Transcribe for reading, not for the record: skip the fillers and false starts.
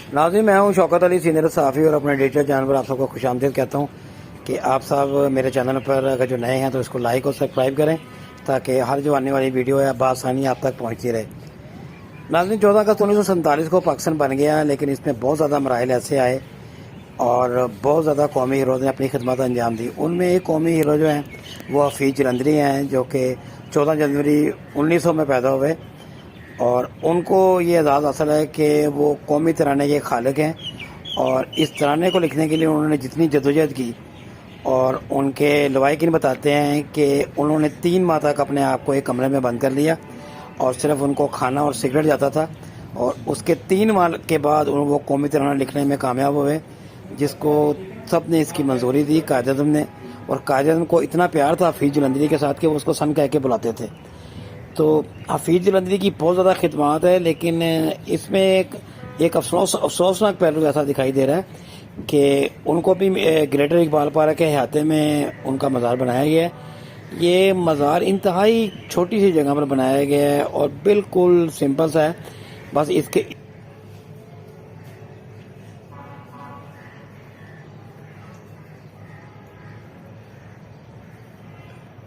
नाज़रीन, मैं हूं शौकत अली, सीनियर सहाफ़ी, और अपने डिजिटल चैनल पर आप सबको खुशामदीद कहता हूं कि आप सब मेरे चैनल पर अगर जो नए हैं तो इसको लाइक और सब्सक्राइब करें ताकि हर जो आने वाली वीडियो है बआसानी आप तक पहुंचती रहे। नाज़रीन, 14 अगस्त 1947 को पाकिस्तान बन गया, लेकिन इसमें बहुत ज़्यादा मराइल ऐसे आए और बहुत ज़्यादा कौमी हीरोज़ ने अपनी खिदमत अंजाम दी। उनमें एक कौमी हीरो जो हैं वो हफीज़ जलंधरी हैं, जो कि 14 जनवरी 1900 में पैदा हुए, और उनको ये एजाज़ हासिल है कि वो कौमी तराने के खालिक हैं। और इस तराने को लिखने के लिए उन्होंने जितनी जदोजहद की, और उनके लवाहिकीन बताते हैं कि उन्होंने 3 माह तक अपने आप को एक कमरे में बंद कर लिया और सिर्फ उनको खाना और सिगरेट जाता था, और उसके 3 माह के बाद वो कौमी तराना लिखने में कामयाब हुए, जिसको सब ने इसकी मंजूरी दी, कायद-ए-आज़म ने। और कायद-ए-आज़म को इतना प्यार था हफीज़ जलंधरी के साथ कि वो उसको सन कह के बुलाते थे। तो हफीज़ जलंधरी की बहुत ज़्यादा खिदमत है, लेकिन इसमें एक अफसोसनाक पहलू ऐसा दिखाई दे रहा है कि उनको भी ग्रेटर इकबाल पार्क के अहाते में उनका मज़ार बनाया गया है। ये मज़ार इंतहाई छोटी सी जगह पर बनाया गया है और बिल्कुल सिंपल सा है। बस इसके